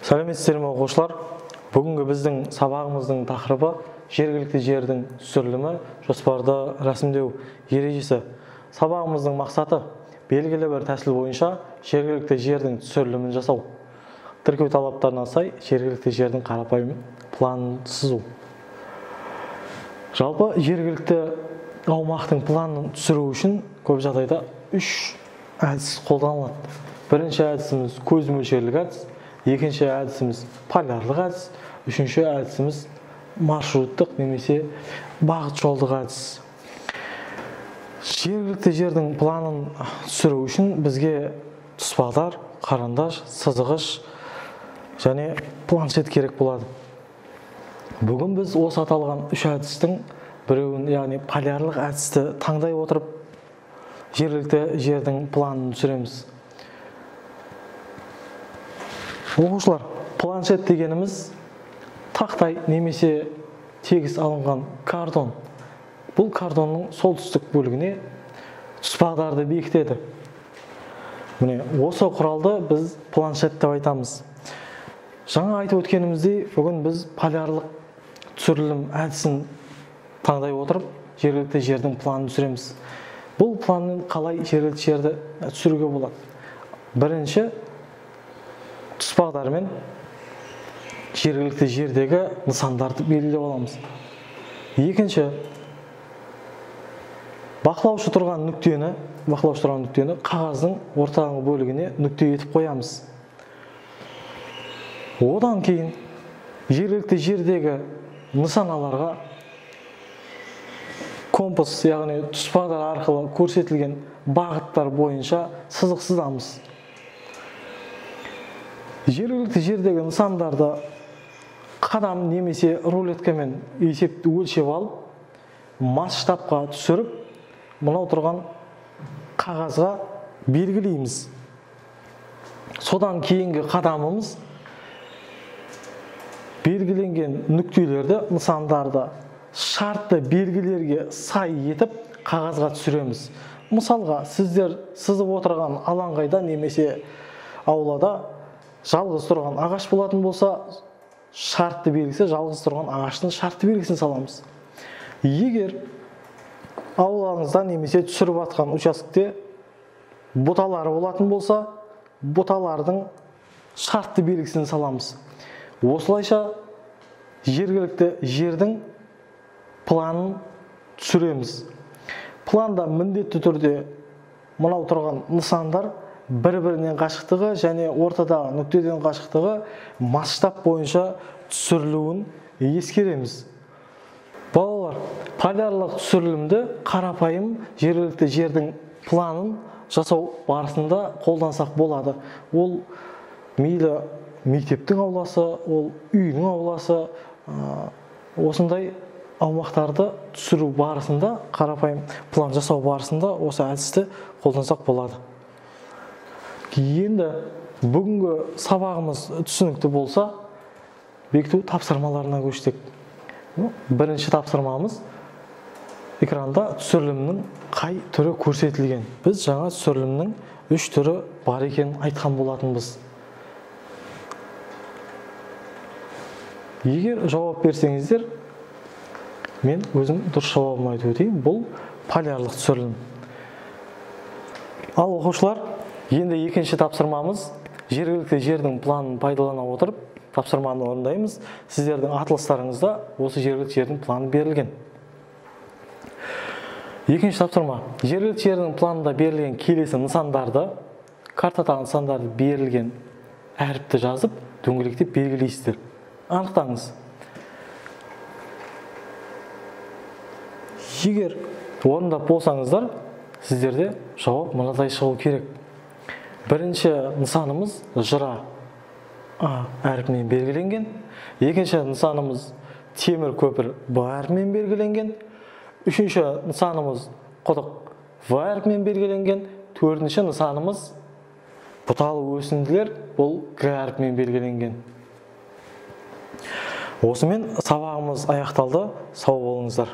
Сәлеметсіздер ме оқушылар? Бүгінгі біздің сабағымыздың тақырыбы жергілікті жердің түсірілімі, жоспарды рәсімдеу ережесі. Сабағымыздың мақсаты белгілі бір тәсіл бойынша жергілікті жердің түсірілімін жасау. Тіркеу талаптарына сай жергілікті жердің қарапайым планын сызу. Жалпы жергілікті аумақтың планын түсіру үшін көп жағдайда үш әдіс қолданылады. Бірінші әдісіміз көз мөлшерлік әдіс, екінші әдісіміз полярлық әдіс, үшінші әдісіміз маршруттық немесе бағыт жолдық әдіс. Жергілікті жердің планын түсіру үшін бізге тұспалдар, қарандаш, сызғыш және планшет керек болады. Бүгін біз осы аталған үш әдістің біреуін, яғни полярлық әдісті таңдай отырып, жергілікті жердің планын түсіреміз. Оқушылар, планшет дегеніміз тақтай немесе тегіс алынған картон. Бұл картонның солтүстік бөлігіне тұспалдарды бекітеді. Міне, осы құралды біз планшет деп айтамыз. Жаңа айтып өткеніміздей, бүгін біз полярлық түсірілім әдісін таңдай отырып, жергілікті жердің планын түсіреміз. Бұл планның қалай жергілікті жерді түсіруге болады? Бірінші, тұспалдармен жергілікті жердегі нысандарды белгілеп аламыз. Екінші, бақылаушы тұрған нүктені қағаздың ортаңғы бөлігіне нүкте етіп қоямыз. Одан кейін жергілікті жердегі нысаналарға компас, яғни тұспалдар арқылы көрсетілген бағыттар бойынша сызық сызамыз. Жергілікті жердегі нысандарды қадам немесе рулеткамен есепті өлшеп алып, масштабқа түсіріп, мынау тұрған қағазға белгілейміз. Содан кейінгі қадамымыз белгіленген нүктелерді, нысандарды шартты белгілерге сай етіп қағазға түсіреміз. Мысалға, сіздер сызып отырған алаңқайда немесе аулада жалғыз тұрған ағаш болатын болса, шартты белгісі, жалғыз тұрған ағаштың шартты белгісін саламыз. Егер аулаңызда немесе түсіріп атқан участокте бұталары болатын болса, бұталардың шартты белгісін саламыз. Осылайша жергілікті жердің планын түсіреміз. Планда міндетті түрде мынау тұрған нысандар бір-бірінен қашықтығы және ортадағы нүктеден қашықтығы масштаб бойынша түсірілуін ескереміз. Балалар, полярлық түсірілімді қарапайым жергілікті жердің планын жасау барысында қолдансақ болады. Ол мейлі мектептің ауласы, ол үйдің ауласы, осындай аумақтарды түсіру барысында, қарапайым план жасау барысында осы әдісті қолдансақ болады. Енді бүгінгі сабағымыз түсінікті болса, бекіту тапсырмаларына көштік. Бірінші тапсырмамыз экранда түсірілімнің қай түрі көрсетілген. Біз жаңа түсірілімнің үш түрі бар екенін айтқан болатынбыз. Егер жауап берсеңіздер, мен өзім дұрыс жауабын айтып өтейін. Бұл полярлық түсірілім. Ал оқушылар, енді екінші тапсырмамыз жергілікті жердің планын пайдалана отырып, тапсырманы орындаймыз. Сіздердің атластарыңызда осы жергілікті жердің планы берілген. Екінші тапсырма. Жергілікті жердің планында берілген келесі нысандарды, картадағы нысандарды берілген әріпті жазып, дөңгелектеп белгілейсіздер. Анықтаңыз. Егер орындап болсаңыздар, сіздерде жауап мынадай шығу керек. Бірінші нысанымыз жыра А әрпімен белгіленген. Екінші нысанымыз темір көпір Б әрпімен белгіленген. Үшінші нысанымыз құдық В әрпімен белгіленген. Төртінші нысанымыз бұталы өсінділер, бұл Г әрпімен белгіленген. Осымен сабағымыз аяқталды. Сау болыңыздар.